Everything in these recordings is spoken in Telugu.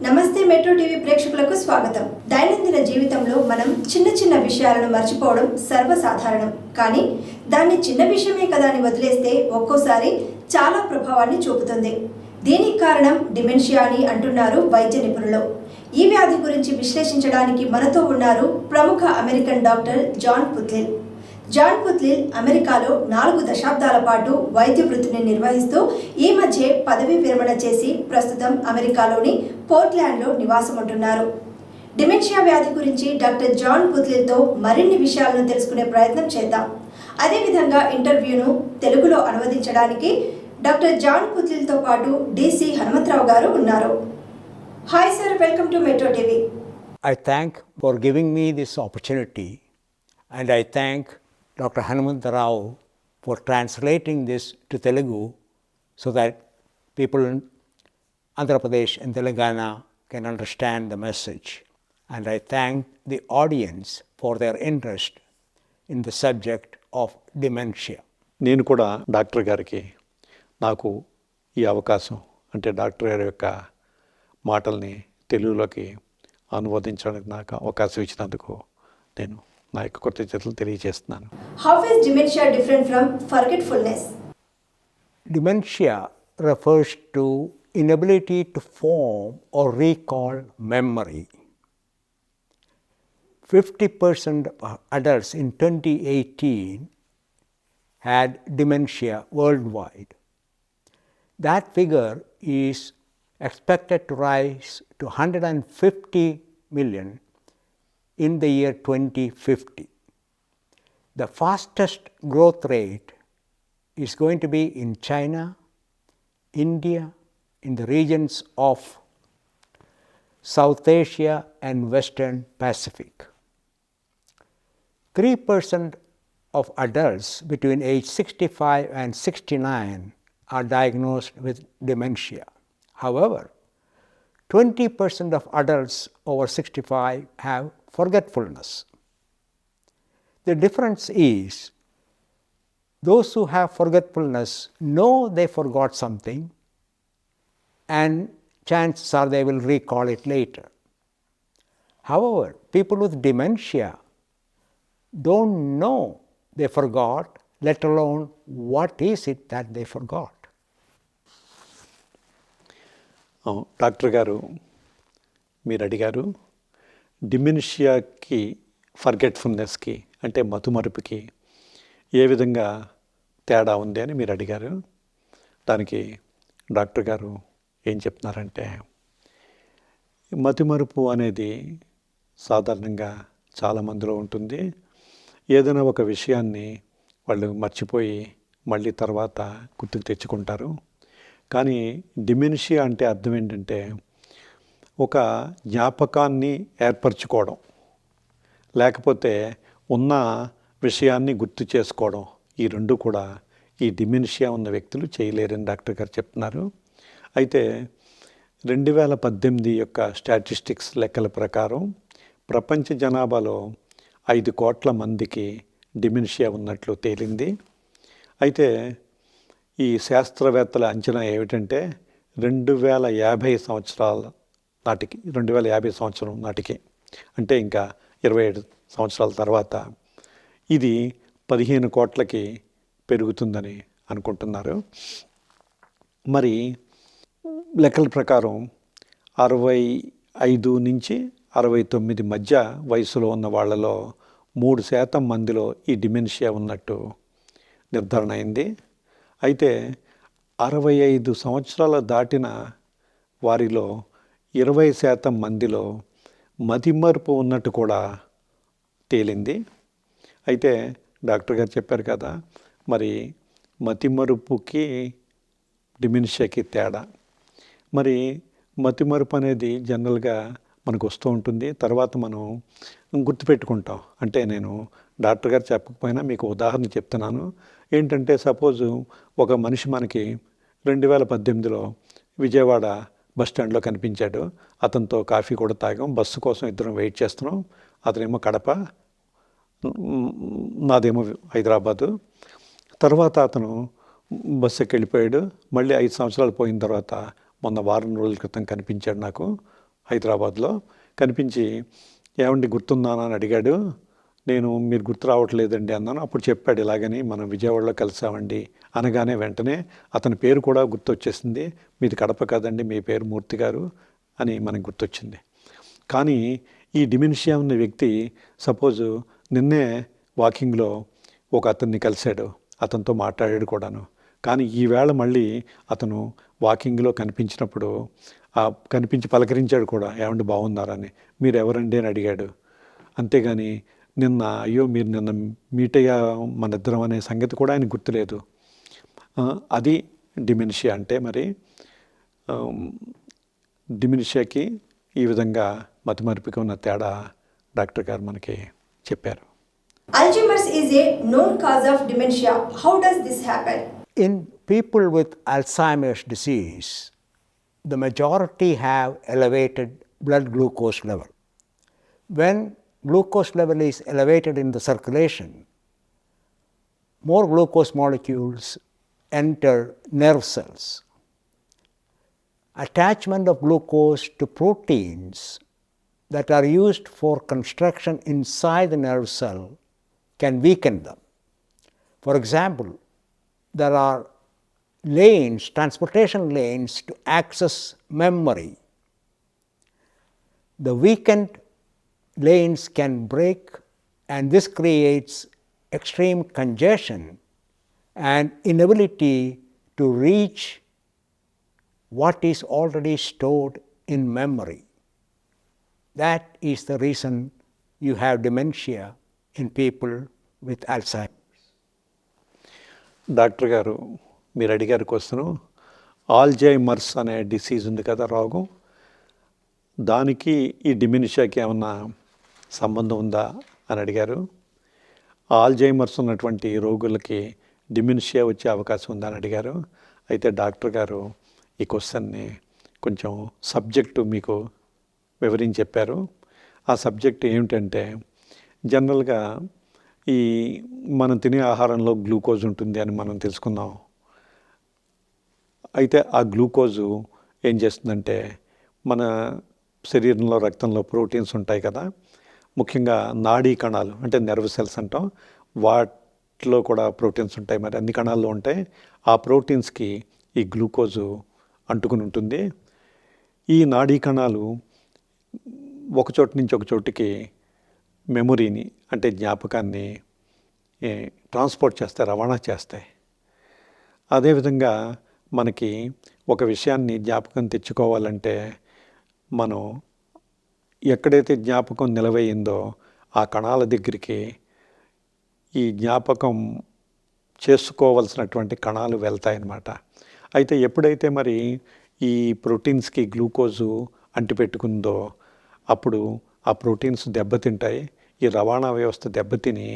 నమస్తే మెట్రో టీవీ ప్రేక్షకులకు స్వాగతం. దైనందిన జీవితంలో మనం చిన్న విషయాలను మర్చిపోవడం సర్వసాధారణం. కానీ దాన్ని చిన్న విషయమే కదా అని వదిలేస్తే ఒక్కోసారి చాలా ప్రభావాన్ని చూపుతుంది. దీనికి కారణం డిమెన్షియా అని అంటున్నారు వైద్య నిపుణులు. ఈ వ్యాధి గురించి విశ్లేషించడానికి మనతో ఉన్నారు ప్రముఖ అమెరికన్ డాక్టర్ జాన్ పుత్లిల్. జాన్ పుత్లిల్ అమెరికాలో 4 దశాబ్దాల పాటు వైద్య వృత్తిని నిర్వహిస్తూ ఈ మధ్య పదవీ విరమణ చేసి ప్రస్తుతం అమెరికాలోని పోర్ట్లాండ్లో నివాసం ఉంటున్నారు. డిమెన్షియా వ్యాధి గురించి డాక్టర్ జాన్ పుత్లిల్తో మరిన్ని విషయాలను తెలుసుకునే ప్రయత్నం చేద్దాం. అదేవిధంగా ఇంటర్వ్యూను తెలుగులో అనువదించడానికి డాక్టర్ జాన్ పుత్లిల్తో పాటు DC హనుమంతరావు గారు ఉన్నారు. Hi sir, welcome to metro TV. I thank for giving me this opportunity, and I thank Dr. Hanumanthrao for translating this to Telugu so that people in Andhra Pradesh and Telangana can understand the message. And I thank the audience for their interest in the subject of dementia. నేను కూడా డాక్టర్ గారికి నాకు ఈ అవకాశం అంటే డాక్టర్ గారి యొక్క మాటల్ని తెలుగులోకి అనువదించడానికి నాకు అవకాశం ఇచ్చినందుకు నేను నా యొక్క కృతజ్ఞతలు తెలియజేస్తున్నాను. How is dementia different from forgetfulness? Dementia refers to inability to form or recall memory. 50% of adults in 2018 had dementia worldwide. That figure is expected to rise to 150 million in the year 2050. The fastest growth rate is going to be in China, India, in the regions of South Asia and Western Pacific. 3% of adults between age 65 and 69 are diagnosed with dementia. However, 20% of adults over 65 have forgetfulness. The difference is those who have forgetfulness know they forgot something and chances are they will recall it later. However, people with dementia don't know they forgot, let alone what is it that they forgot. Doctor గారు మీరు అడిగారు డిమెన్షియాకి ఫర్గెట్ఫుల్నెస్కి అంటే మతుమరుపుకి ఏ విధంగా తేడా ఉంది అని మీరు అడిగారు. దానికి డాక్టర్ గారు ఏం చెప్తున్నారంటే మతిమరుపు అనేది సాధారణంగా చాలామందిలో ఉంటుంది. ఏదైనా ఒక విషయాన్ని వాళ్ళు మర్చిపోయి మళ్ళీ తర్వాత గుర్తుకు తెచ్చుకుంటారు. కానీ డిమెన్షియా అంటే అర్థం ఏంటంటే ఒక జ్ఞాపకాన్ని ఏర్పరచుకోవడం, లేకపోతే ఉన్న విషయాన్ని గుర్తు చేసుకోవడం, ఈ రెండు కూడా ఈ డిమెన్షియా ఉన్న వ్యక్తులు చేయలేరని డాక్టర్ గారు చెప్తున్నారు. అయితే 2018 యొక్క స్టాటిస్టిక్స్ లెక్కల ప్రకారం ప్రపంచ జనాభాలో 5 కోట్ల మందికి డిమెన్షియా ఉన్నట్లు తేలింది. అయితే ఈ శాస్త్రవేత్తల అంచనా ఏమిటంటే 2050 సంవత్సరం నాటికి అంటే ఇంకా 27 సంవత్సరాల తర్వాత ఇది 15 కోట్లకి పెరుగుతుందని అనుకుంటున్నారు. మరి లెక్కల ప్రకారం 65 నుంచి 69 మధ్య వయసులో ఉన్న వాళ్ళలో 3% మందిలో ఈ డిమెన్షియా ఉన్నట్టు నిర్ధారణ అయింది. అయితే 65 సంవత్సరాల దాటిన వారిలో 20% మందిలో మతిమరుపు ఉన్నట్టు కూడా తేలింది. అయితే డాక్టర్ గారు చెప్పారు కదా, మరి మతిమరుపుకి డిమెన్షియాకి తేడా. మరి మతిమరుపు అనేది జనరల్గా మనకు వస్తూ ఉంటుంది, తర్వాత మనం గుర్తుపెట్టుకుంటాం. అంటే నేను డాక్టర్ గారు చెప్పకపోయినా మీకు ఉదాహరణ చెప్తున్నాను. ఏంటంటే సపోజు ఒక మనిషి మనకి 2018లో విజయవాడ బస్ స్టాండ్లో కనిపించాడు. అతనితో కాఫీ కూడా తాగాం, బస్సు కోసం ఇద్దరం వెయిట్ చేస్తున్నాం. అతనేమో కడప, నాదేమో హైదరాబాదు. తర్వాత అతను బస్సుకి వెళ్ళిపోయాడు. మళ్ళీ 5 సంవత్సరాలు పోయిన తర్వాత మొన్న వారం రోజుల క్రితం కనిపించాడు నాకు. హైదరాబాద్లో. కనిపించి ఏమండి గుర్తున్నానా అని అడిగాడు. నేను మీరు గుర్తు రావట్లేదండి అన్నాను. అప్పుడు చెప్పాడు ఇలాగని మనం విజయవాడలో కలిసామండి అనగానే వెంటనే అతని పేరు కూడా గుర్తొచ్చేసింది. మీది కడప కదండి, మీ పేరు మూర్తి గారు అని మనకు గుర్తొచ్చింది. కానీ ఈ డిమెన్షియా ఉన్న వ్యక్తి సపోజు నిన్నే వాకింగ్లో ఒక అతన్ని కలిశాడు, అతనితో మాట్లాడాడు కూడాను. కానీ ఈవేళ మళ్ళీ అతను వాకింగ్లో కనిపించినప్పుడు కనిపించి పలకరించాడు కూడా, ఏమండి బాగున్నారని, మీరు ఎవరండి అని అడిగాడు. అంతేగాని నిన్న అయ్యో మీరు నిన్న మీట్ అయ్యా మన ఇద్దరం అనే సంగతి కూడా ఆయన గుర్తులేదు. అది డిమెన్షియా అంటే. మరి డిమెన్షియాకి ఈ విధంగా మతిమరుపుకి ఉన్న తేడా డాక్టర్ గారు మనకి చెప్పారు. Alzheimer's is a known cause of dementia. How does this happen? In people with Alzheimer's disease, the majority have elevated blood glucose level. When glucose level is elevated in the circulation, more glucose molecules enter nerve cells. Attachment of glucose to proteins that are used for construction inside the nerve cell can weaken them. For example, there are lanes, transportation lanes to access memory. The weakened lanes can break, and this creates extreme congestion and inability to reach what is already stored in memory. That is the reason you have dementia in people with Alzheimer's. Doctor గారు మీరు అడిగారు క్వశ్చను, ఆల్జైమర్స్ అనే డిసీజ్ ఉంది కదా, రోగం, దానికి ఈ డిమెన్షియాకి ఏమన్నా సంబంధం ఉందా అని అడిగారు. ఆల్జైమర్స్ ఉన్నటువంటి రోగులకి డిమెన్షియా వచ్చే అవకాశం ఉందా అని అడిగారు. అయితే డాక్టర్ గారు ఈ క్వశ్చన్ని కొంచెం సబ్జెక్టు మీకు వివరించి చెప్పారు. ఆ సబ్జెక్ట్ ఏమిటంటే, జనరల్గా ఈ మనం తినే ఆహారంలో గ్లూకోజ్ ఉంటుంది అని మనం తెలుసుకున్నాం. అయితే ఆ గ్లూకోజు ఏం చేస్తుందంటే, మన శరీరంలో రక్తంలో ప్రోటీన్స్ ఉంటాయి కదా, ముఖ్యంగా నాడీ కణాలు అంటే నెర్వ్ సెల్స్ అంటాం, వాటిలో కూడా ప్రోటీన్స్ ఉంటాయి. మరి అన్ని కణాల్లో ఉంటాయి. ఆ ప్రోటీన్స్కి ఈ గ్లూకోజు అంటుకుని ఉంటుంది. ఈ నాడీ కణాలు ఒక చోటు నుంచి ఒక చోటుకి మెమొరీని అంటే జ్ఞాపకాన్ని ట్రాన్స్పోర్ట్ చేస్తాయి, రవాణా చేస్తాయి. అదేవిధంగా మనకి ఒక విషయాన్ని జ్ఞాపకం తెచ్చుకోవాలంటే మనం ఎక్కడైతే జ్ఞాపకం నిలవయిందో ఆ కణాల దగ్గరికి ఈ జ్ఞాపకం చేసుకోవలసినటువంటి కణాలు వెళ్తాయన్నమాట. అయితే ఎప్పుడైతే మరి ఈ ప్రోటీన్స్కి గ్లూకోజు అంటిపెట్టుకుందో అప్పుడు ఆ ప్రోటీన్స్ దెబ్బతింటాయి. ఈ రవాణా వ్యవస్థ దెబ్బతిని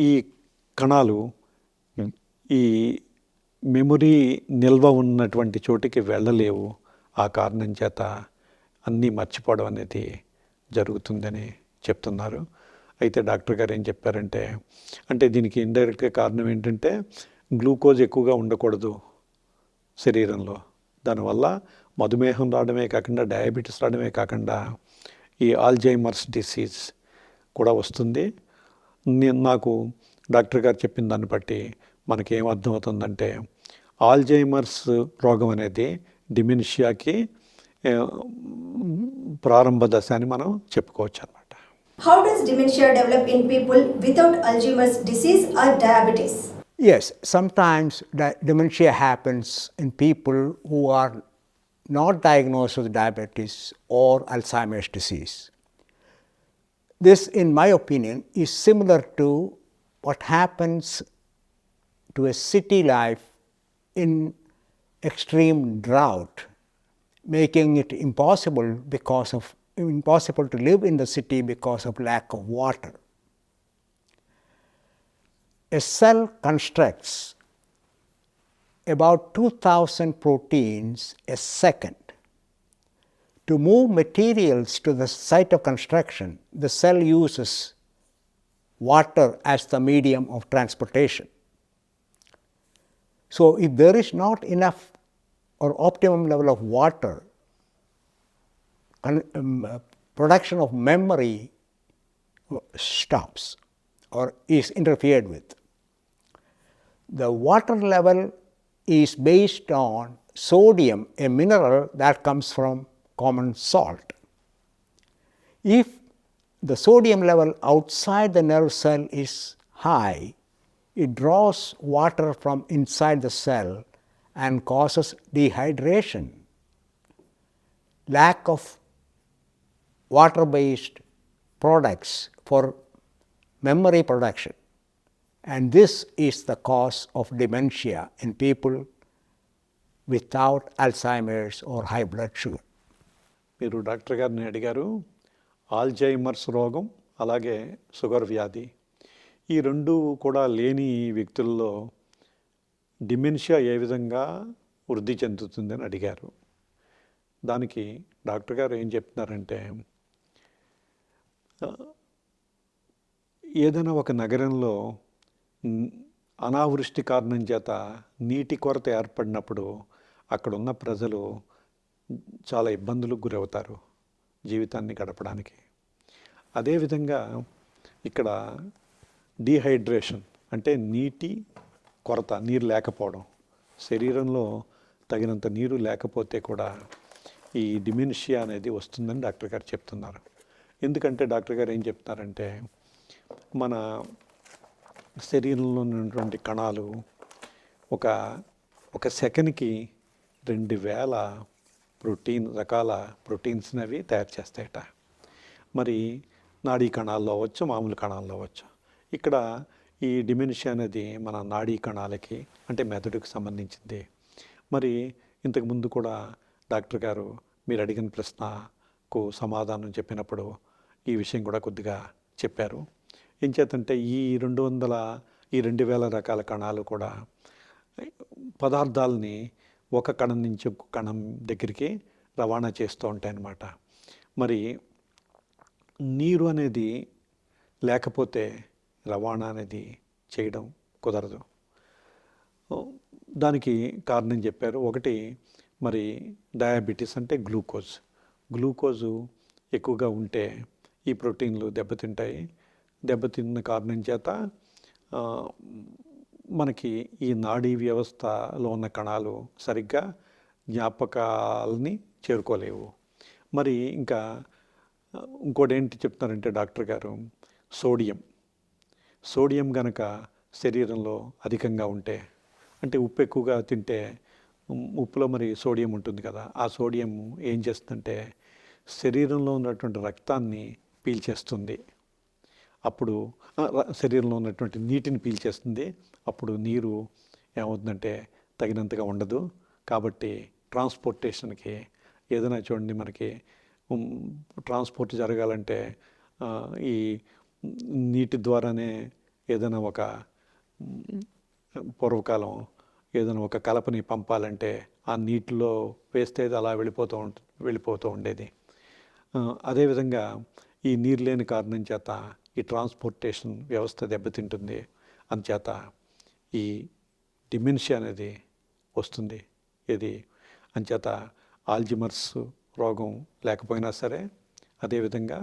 ఈ కణాలు ఈ మెమొరీ నిల్వ ఉన్నటువంటి చోటికి వెళ్ళలేవు. ఆ కారణం చేత అన్నీ మర్చిపోవడం అనేది జరుగుతుందని చెప్తున్నారు. అయితే డాక్టర్ గారు ఏం చెప్పారంటే, అంటే దీనికి ఇండైరెక్ట్గా కారణం ఏంటంటే గ్లూకోజ్ ఎక్కువగా ఉండకూడదు శరీరంలో. దానివల్ల మధుమేహం రావడమే కాకుండా, డయాబెటీస్ రావడమే కాకుండా ఈ ఆల్జైమర్స్ డిసీజ్ కూడా వస్తుంది. నాకు డాక్టర్ గారు చెప్పిన దాన్ని బట్టి మనకేం అర్థమవుతుందంటే, ఆల్జైమర్స్ రోగం అనేది డిమెన్షియాకి ప్రారంభ దశ అని మనం చెప్పుకోవచ్చు అన్నమాట. How does dementia develop in people without Alzheimer's disease or diabetes? Yes, sometimes dementia happens in people who are not diagnosed with diabetes or Alzheimer's disease. This, in my opinion, is similar to what happens to a city life in extreme drought, making it impossible to live in the city because of lack of water. A cell constructs about 2,000 proteins a second. To move materials to the site of construction, the cell uses water as the medium of transportation. So, if there is not enough or optimum level of water production of memory stops or is interfered with. The water level is based on sodium, a mineral that comes from common salt. If the sodium level outside the nerve cell is high, it draws water from inside the cell and causes dehydration. Lack of water-based products for memory production, and this is the cause of dementia in people without Alzheimer's or high blood sugar. మీరు డాక్టర్ గారిని అడిగారు ఆల్జైమర్స్ రోగం అలాగే షుగర్ వ్యాధి ఈ రెండు కూడా లేని వ్యక్తుల్లో డిమెన్షియా ఏ విధంగా వృద్ధి చెందుతుందని అడిగారు. దానికి డాక్టర్ గారు ఏం చెప్తున్నారంటే ఏదైనా ఒక నగరంలో అనావృష్టి కారణం చేత నీటి కొరత ఏర్పడినప్పుడు అక్కడ ఉన్న ప్రజలు చాలా ఇబ్బందులకు గురవుతారు జీవితాన్ని గడపడానికి. అదేవిధంగా ఇక్కడ డీహైడ్రేషన్ అంటే నీటి కొరత, నీరు లేకపోవడం, శరీరంలో తగినంత నీరు లేకపోతే కూడా ఈ డిమెన్షియా అనేది వస్తుందని డాక్టర్ గారు చెప్తున్నారు. ఎందుకంటే డాక్టర్ గారు ఏం చెప్తున్నారంటే మన శరీరంలో ఉన్నటువంటి కణాలు ఒక సెకండ్కి 2000 రకాల ప్రోటీన్స్ని అవి తయారు చేస్తాయట. మరి నాడీ కణాల్లో అవ్వచ్చు, మామూలు కణాల్లో అవ్వచ్చు. ఇక్కడ ఈ డిమెన్షియా అనేది మన నాడీ కణాలకి అంటే మెదడుకు సంబంధించింది. మరి ఇంతకుముందు కూడా డాక్టర్ గారు మీరు అడిగిన ప్రశ్నకు సమాధానం చెప్పినప్పుడు ఈ విషయం కూడా కొద్దిగా చెప్పారు. ఏం చేతంటే ఈ 2000 రకాల కణాలు కూడా పదార్థాలని ఒక కణం నుంచి ఒక కణం దగ్గరికి రవాణా చేస్తూ ఉంటాయన్నమాట. మరి నీరు అనేది లేకపోతే రవాణా అనేది చేయడం కుదరదు. దానికి కారణం చెప్పారు. ఒకటి మరి డయాబెటీస్ అంటే గ్లూకోజు ఎక్కువగా ఉంటే ఈ ప్రోటీన్లు దెబ్బతింటాయి. దెబ్బతిన్న కారణం చేత మనకి ఈ నాడీ వ్యవస్థలో ఉన్న కణాలు సరిగ్గా జ్ఞాపకాలని చేరుకోలేవు. మరి ఇంకా ఇంకోటి ఏంటి చెప్తున్నారంటే డాక్టర్ గారు సోడియం గనక శరీరంలో అధికంగా ఉంటే, అంటే ఉప్పు ఎక్కువగా తింటే ఉప్పులో మరి సోడియం ఉంటుంది కదా, ఆ సోడియం ఏం చేస్తుందంటే శరీరంలో ఉన్నటువంటి రక్తాన్ని పీల్చేస్తుంది. అప్పుడు శరీరంలో ఉన్నటువంటి నీటిని పీల్చేస్తుంది. అప్పుడు నీరు ఏమవుతుందంటే తగినంతగా ఉండదు. కాబట్టి ట్రాన్స్పోర్టేషన్కి ఏదైనా చూడండి, మనకి ట్రాన్స్పోర్ట్ జరగాలంటే ఈ నీటి ద్వారానే ఏదైనా ఒక పూర్వకాలం ఏదైనా ఒక కలపని పంపాలంటే ఆ నీటిలో వేస్తే అలా వెళ్ళిపోతూ ఉండేది. అదేవిధంగా ఈ నీరు లేని కారణం చేత ఈ ట్రాన్స్పోర్టేషన్ వ్యవస్థ దెబ్బతింటుంది. అందుచేత ఈ డిమెన్షియా అనేది వస్తుంది. ఇది అంచేత ఆల్జీమర్స్ రోగం లేకపోయినా సరే, అదేవిధంగా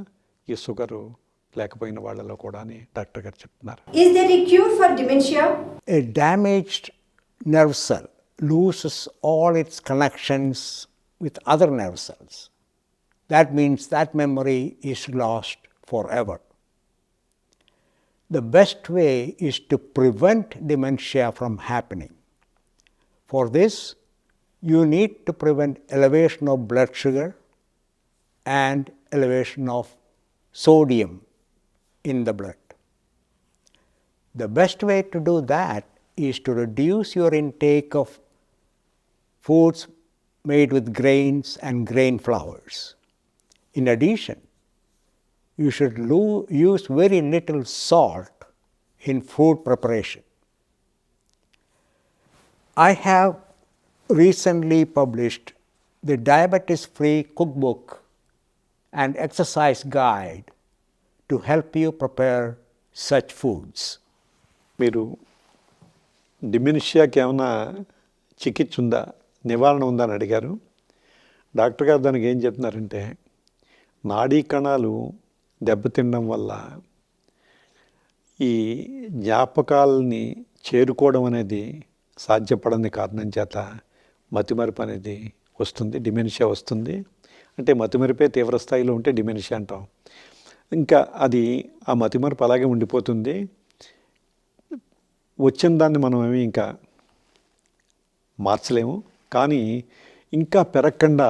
ఈ షుగరు లేకపోయిన వాళ్ళలో కూడా అని డాక్టర్ గారు చెప్తున్నారు. Is there a cure for dementia? A damaged nerve cell loses all its connections with other nerve cells. That means that memory is lost forever. The best way is to prevent dementia from happening. For this, you need to prevent elevation of blood sugar and elevation of sodium in the blood. The best way to do that is to reduce your intake of foods made with grains and grain flours. In addition, you should use very little salt in food preparation. I have recently published the diabetes-free cookbook and exercise guide to help you prepare such foods. మీరు డిమెన్షియాకి ఏమైనా చికిత్స ఉందా, నివారణ ఉందా అని అడిగారు. డాక్టర్ గారు దానికి ఏం చెప్తున్నారంటే నాడీ కణాలు దెబ్బతినడం వల్ల ఈ జ్ఞాపకాలని చేరుకోవడం అనేది సాధ్యపడని కారణం చేత మతిమరుపు అనేది వస్తుంది, డిమెన్షియా వస్తుంది. అంటే మతిమరుపే తీవ్ర స్థాయిలో ఉంటే డిమెన్షియా అంటాం. ఇంకా అది ఆ మతిమరుపు అలాగే ఉండిపోతుంది. వచ్చిన దాన్ని మనం ఏమి ఇంకా మార్చలేము, కానీ ఇంకా పెరగకుండా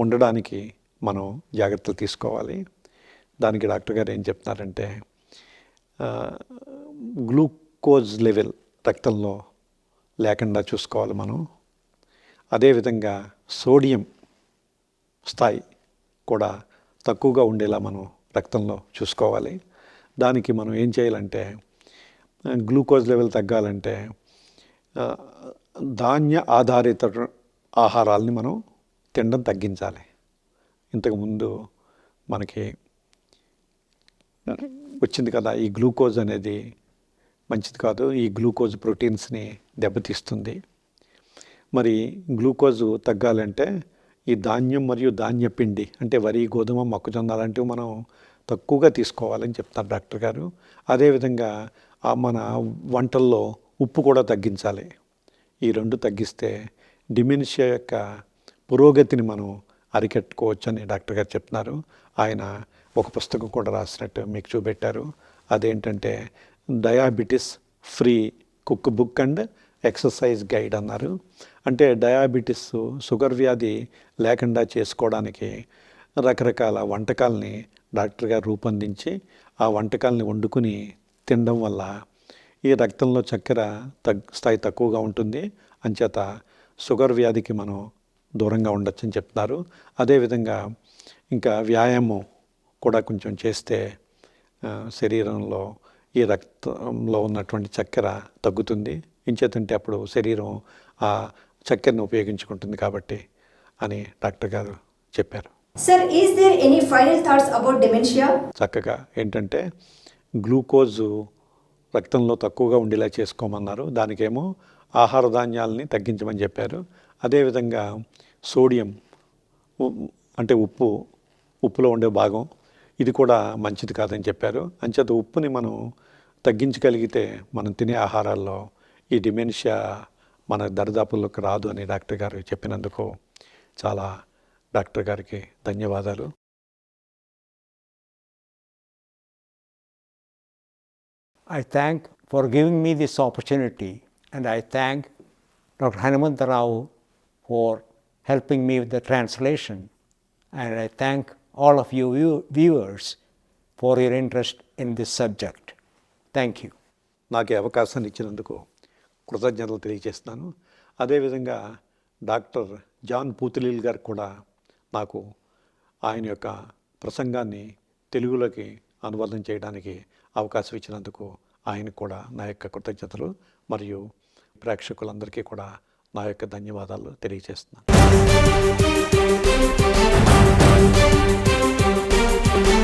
ఉండడానికి మనం జాగ్రత్తలు తీసుకోవాలి. దానికి డాక్టర్ గారు ఏం చెప్తున్నారంటే గ్లూకోజ్ లెవెల్ రక్తంలో లేకుండా చూసుకోవాలి మనం. అదేవిధంగా సోడియం స్థాయి కూడా తక్కువగా ఉండేలా మనం రక్తంలో చూసుకోవాలి. దానికి మనం ఏం చేయాలంటే గ్లూకోజ్ లెవెల్ తగ్గాలంటే ధాన్య ఆధారిత ఆహారాలని మనం తినడం తగ్గించాలి. ఇంతకుముందు మనకి వచ్చింది కదా, ఈ గ్లూకోజ్ అనేది మంచిది కాదు, ఈ గ్లూకోజ్ ప్రోటీన్స్ని దెబ్బతీస్తుంది. మరి గ్లూకోజు తగ్గాలంటే ఈ ధాన్యం మరియు ధాన్య పిండి అంటే వరి, గోధుమ, మొక్కజొన్న అలాంటివి మనం తక్కువగా తీసుకోవాలని చెప్తారు డాక్టర్ గారు. అదేవిధంగా మన వంటల్లో ఉప్పు కూడా తగ్గించాలి. ఈ రెండు తగ్గిస్తే డిమెన్షియా యొక్క పురోగతిని మనం అరికట్టుకోవచ్చని డాక్టర్ గారు చెప్తున్నారు. ఆయన ఒక పుస్తకం కూడా రాసినట్టు మీకు చూపెట్టారు. అదేంటంటే diabetes free cook book and exercise guide అన్నారు. అంటే డయాబెటిస్, షుగర్ వ్యాధి లేకుండా చేసుకోవడానికి రకరకాల వంటకాలని డాక్టర్ గారు రూపొందించి ఆ వంటకాలని వండుకుని తినడం వల్ల ఈ రక్తంలో చక్కెర స్థాయి తక్కువగా ఉంటుంది. అంచేత షుగర్ వ్యాధికి మనం దూరంగా ఉండొచ్చు అని చెప్తున్నారు. అదేవిధంగా ఇంకా వ్యాయామం కూడా కొంచెం చేస్తే శరీరంలో ఈ రక్తంలో ఉన్నటువంటి చక్కెర తగ్గుతుంది. ఇంచేతంటే అప్పుడు శరీరం ఆ చక్కెరను ఉపయోగించుకుంటుంది కాబట్టి అని డాక్టర్ గారు చెప్పారు. Sir, is there any final thoughts about dementia? చక్కగా ఏంటంటే గ్లూకోజు రక్తంలో తక్కువగా ఉండేలా చేసుకోమన్నారు. దానికేమో ఆహార ధాన్యాలని తగ్గించమని చెప్పారు. అదేవిధంగా సోడియం అంటే ఉప్పులో ఉండే భాగం ఇది కూడా మంచిది కాదని చెప్పారు. అంచేత ఉప్పుని మనం తగ్గించగలిగితే మనం తినే ఆహారాల్లో ఈ డిమెన్షియా మన దరిదాపుల్లోకి రాదు అని డాక్టర్ గారు చెప్పినందుకు చాలా డాక్టర్ గారికి ధన్యవాదాలు. I thank for giving me this opportunity, and I thank Dr. Hanumanthrao for helping me with the translation, and I thank all of you viewers for your interest in this subject. Thank you. నాకు ఈ అవకాశాన్ని ఇచ్చినందుకు కృతజ్ఞతలు తెలియజేస్తున్నాను. అదేవిధంగా డాక్టర్ జాన్ పూతులిల్ గారు కూడా నాకు ఆయన యొక్క ప్రసంగాన్ని తెలుగులోకి అనువాదం చేయడానికి అవకాశం ఇచ్చినందుకు ఆయనకు కూడా నా యొక్క కృతజ్ఞతలు మరియు ప్రేక్షకులందరికీ కూడా నా యొక్క ధన్యవాదాలు తెలియజేస్తున్నాను.